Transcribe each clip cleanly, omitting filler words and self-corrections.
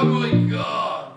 my god!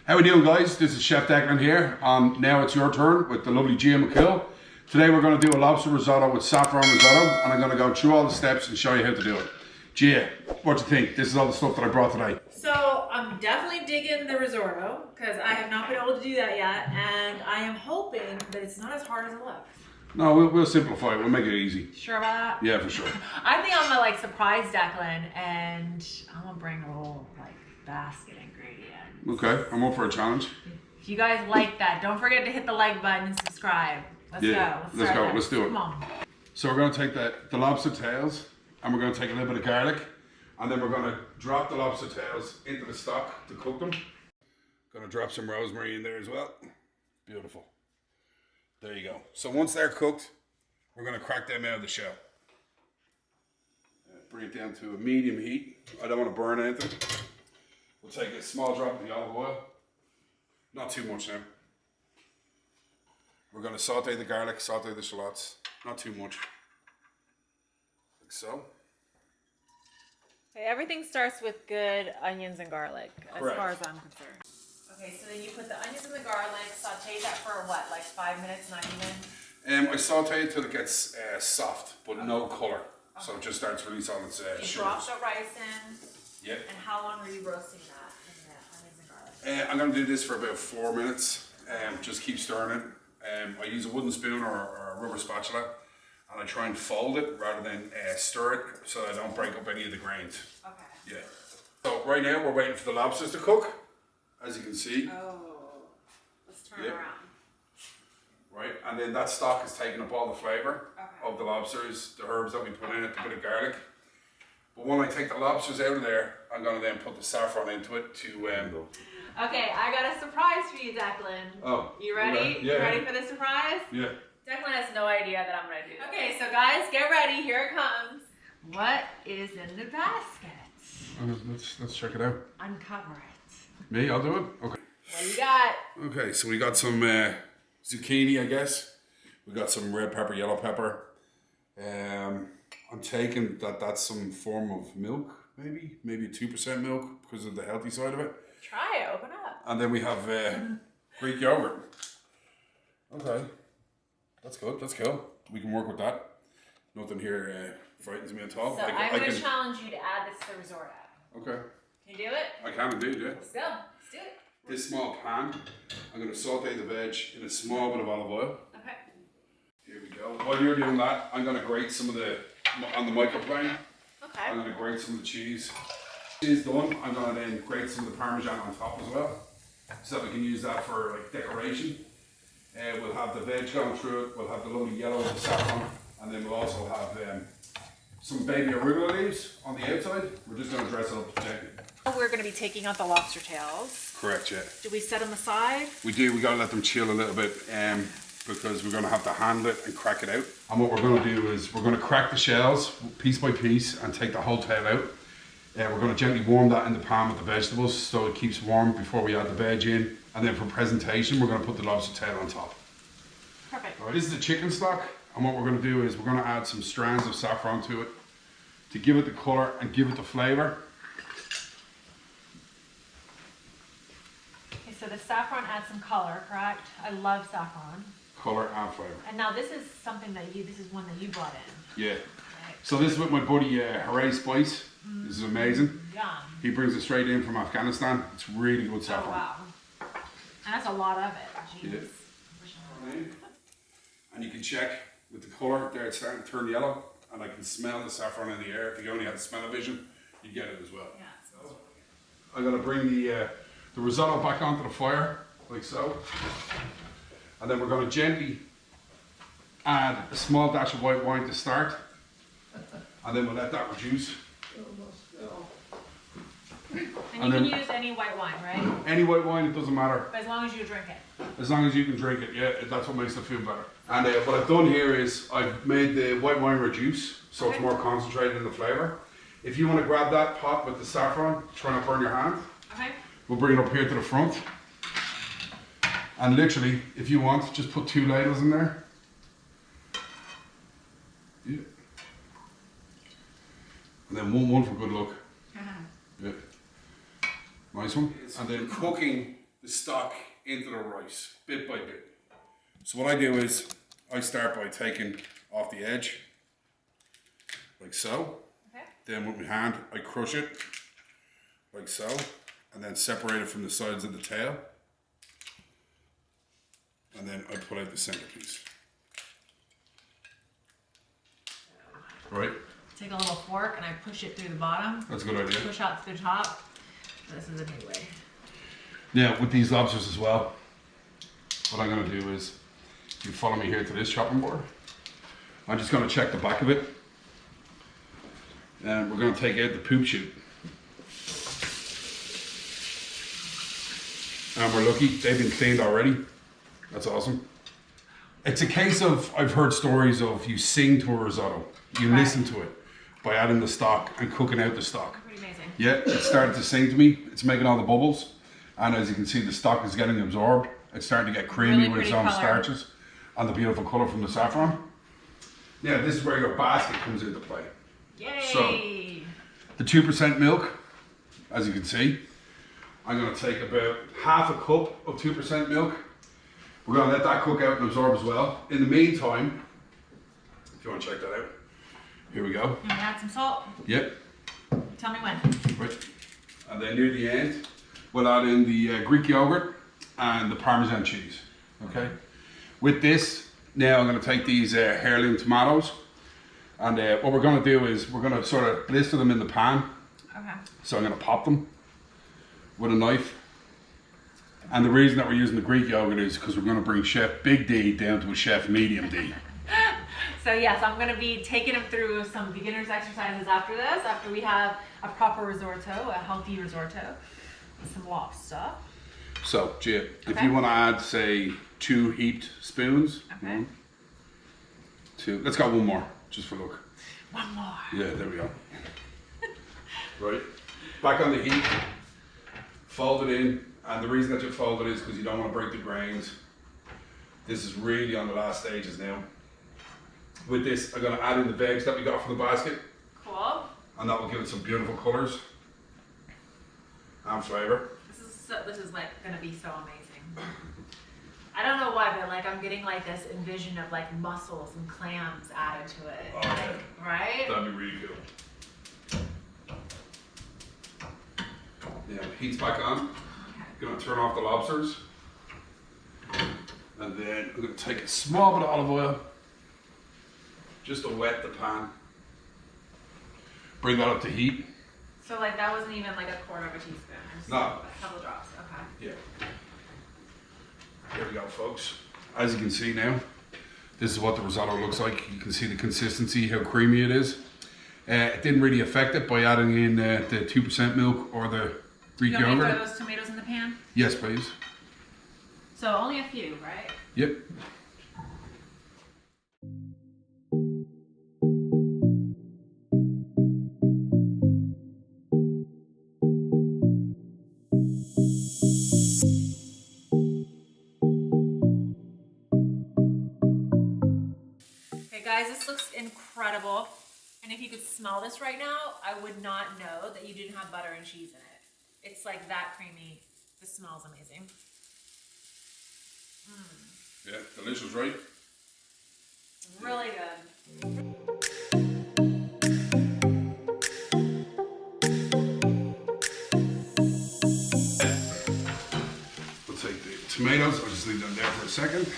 How we doing, guys? This is Chef Declan here. Now it's your turn with the lovely Gia Macool. Today we're going to do a lobster risotto with saffron risotto, and I'm going to go through all the steps and show you how to do it. Gia, what do you think? This is all the stuff that I brought today. So I'm definitely digging the risotto because I have not been able to do that yet, and I am hoping that it's not as hard as it looks. No, we'll simplify it. We'll make it easy. Sure about that? Yeah, for sure. I think I'm gonna surprise Declan, and I'm gonna bring a whole basket ingredient. Okay, I'm up for a challenge. If you guys like that, don't forget to hit the like button and subscribe. Let's go. Let's do it. Come on. So we're going to take the lobster tails, and we're going to take a little bit of garlic, and then we're going to drop the lobster tails into the stock to cook them. Going to drop some rosemary in there as well. Beautiful. There you go. So once they're cooked, we're going to crack them out of the shell. Bring it down to a medium heat. I don't want to burn anything. We'll take a small drop of the olive oil. Not too much now. We're going to saute the garlic, saute the shallots. Not too much. Like so. Okay, everything starts with good onions and garlic, Correct. as far as I'm concerned. Okay, so then you put the onions and the garlic, saute that for what, 5 minutes, not even? I saute it till it gets soft, but no colour. Okay. So it just starts to release all its You sugars. drop the rice in. Yep. And how long are you roasting that in the onions and garlic? I'm going to do this for about 4 minutes. Just keep stirring it. I use a wooden spoon or a rubber spatula, and I try and fold it rather than stir it so I don't break up any of the grains. Okay. Yeah. So right now we're waiting for the lobsters to cook, as you can see. Oh, let's turn it around. Right, and then that stock is taking up all the flavour of the lobsters, the herbs that we put in it, a bit of garlic. But when I take the lobsters out of there, I'm going to then put the saffron into it to... Okay, I got a surprise for you, Declan. Oh. You ready? Okay. Yeah. You ready for the surprise? Yeah. Declan has no idea that I'm going to do this. Okay, so guys, get ready. Here it comes. What is in the basket? Let's check it out. Uncover it. Me? I'll do it? Okay. What do you got? Okay, so we got some zucchini, I guess. We got some red pepper, yellow pepper. I'm taking that's some form of milk, maybe 2% milk because of the healthy side of it. Try it, open up. And then we have Greek yogurt. Okay, that's good, that's cool. We can work with that. Nothing here frightens me at all. So I'm going to challenge you to add this to the risotto. Okay. Can you do it? I can indeed, yeah. Let's go, let's do it. This small pan, I'm going to saute the veg in a small bit of olive oil. Okay. Here we go. While you're doing that, I'm going to grate some of on the microplane. Okay. I'm going to grate some of the cheese. Cheese done, I'm going to then grate some of the parmesan on top as well, so that we can use that for decoration. We'll have the veg going through it, we'll have the lovely yellow of the saffron, and then we'll also have some baby arugula leaves on the outside. We're just going to dress it up gently. We're going to be taking out the lobster tails. Correct, yeah. Do we set them aside? We do, we got to let them chill a little bit because we're going to have to handle it and crack it out. And what we're going to do is we're going to crack the shells piece by piece and take the whole tail out. We're going to gently warm that in the pan with the vegetables so it keeps warm before we add the veg in. And then for presentation, we're going to put the lobster tail on top. Perfect. All right, this is the chicken stock. And what we're going to do is we're going to add some strands of saffron to it to give it the colour and give it the flavour. Okay, so the saffron adds some color, correct? I love saffron. Colour and flavour. And now this is something this is one that you brought in. Yeah. So this is with my buddy Hooray Spice. This is amazing. Yum. He brings it straight in from Afghanistan. It's really good saffron. Oh wow. And that's a lot of it. Jeez. Yeah. And you can check with the colour there, it's starting to turn yellow, and I can smell the saffron in the air. If you only had the smell-o-vision, you get it as well. Yeah. So, I'm going to bring the risotto back onto the fire, like so. And then we're going to gently add a small dash of white wine to start. And then we'll let that reduce. And you can use any white wine, right? Any white wine, it doesn't matter. But as long as you drink it. As long as you can drink it, yeah, that's what makes it feel better. And what I've done here is I've made the white wine reduce, so it's more concentrated in the flavour. If you want to grab that pot with the saffron, try not to burn your hand. Okay. We'll bring it up here to the front. And literally, if you want, just put 2 ladles in there. Yeah. And then one for good luck. Yeah. Nice one. And then cooking the stock into the rice, bit by bit. So what I do is, I start by taking off the edge, like so. Okay. Then with my hand, I crush it, like so. And then separate it from the sides of the tail. And then I pull out the centerpiece. Right? Take a little fork and I push it through the bottom. That's a good idea. Push out to the top. This is a new way. Yeah, with these lobsters as well, what I'm going to do is, you follow me here to this chopping board. I'm just going to check the back of it. And we're going to take out the poop chute. And we're lucky, they've been cleaned already. That's awesome. It's a case of, I've heard stories of you sing to a risotto. You listen to it by adding the stock and cooking out the stock. Pretty amazing. Yeah, it's starting to sing to me. It's making all the bubbles. And as you can see, the stock is getting absorbed. It's starting to get creamy with its own starches. And the beautiful colour from the saffron. Yeah, this is where your basket comes into play. Yay! So, the 2% milk, as you can see, I'm going to take about half a cup of 2% milk. We're going to let that cook out and absorb as well. In the meantime, if you want to check that out, here we go. You want to add some salt? Yep. Tell me when. Right. And then near the end, we'll add in the Greek yogurt and the parmesan cheese. Okay. With this, now I'm going to take these heirloom tomatoes, and what we're going to do is we're going to sort of blister them in the pan. Okay. So I'm going to pop them with a knife. And the reason that we're using the Greek yogurt is because we're going to bring Chef Big D down to a Chef Medium D. So yes, I'm going to be taking them through some beginner's exercises after this, after we have a proper risotto, a healthy risotto, with some lobster. So, Gia, if you want to add, say, 2 heaped spoons. Okay. 1, 2. Let's go one more, just for look. One more. Yeah, there we go. Right. Back on the heat. Fold it in. And the reason that you fold it is because you don't want to break the grains. This is really on the last stages now. With this, I'm going to add in the vegs that we got from the basket. Cool. And that will give it some beautiful colours and flavour. This is like going to be so amazing. I don't know why, but like I'm getting like this envision of like mussels and clams added to it. Oh, yeah. Right? That'd be really cool. Yeah, heat's back on. Okay. Gonna turn off the lobsters. And then I'm gonna take a small bit of olive oil just to wet the pan. Bring that up to heat. So like that wasn't even like a quarter of a teaspoon. Just No. A couple drops. Okay. Yeah. Here we go, folks. As you can see now, this is what the risotto looks like. You can see the consistency, how creamy it is. It didn't really affect it by adding in the 2% milk or the Greek You want me to yogurt. throw those tomatoes in the pan? Yes, please. So only a few, right? Yep. Okay guys, this looks incredible. And if you could smell this right now, I would not know that you didn't have butter and cheese in it. It's like that creamy. This smells amazing. Yeah, delicious, right? Really good. We'll take the tomatoes, I'll just leave them there for a second.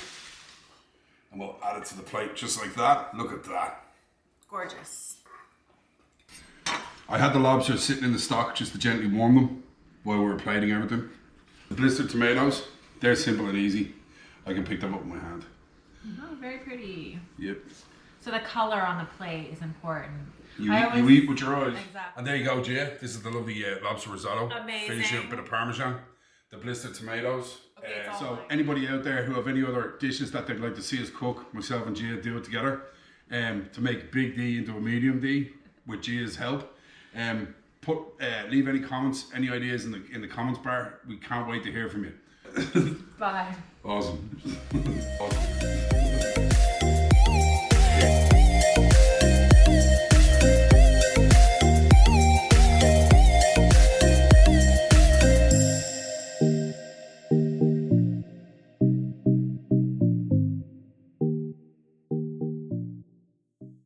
And we'll add it to the plate just like that. Look at that. Gorgeous. I had the lobsters sitting in the stock just to gently warm them while we were plating everything. The blistered tomatoes, they're simple and easy. I can pick them up with my hand. Oh, very pretty. Yep. So the color on the plate is important. You eat with your eyes. Exactly. And there you go, Gia. This is the lovely lobster risotto. Amazing. Finish it with a bit of parmesan, the blistered tomatoes. Okay, it's all So mine. anybody out there who have any other dishes that they'd like to see us cook, myself and Gia do it together, to make big D into a medium D with Gia's help. Leave any comments, any ideas in the comments bar. We can't wait to hear from you. Bye. Awesome. Awesome.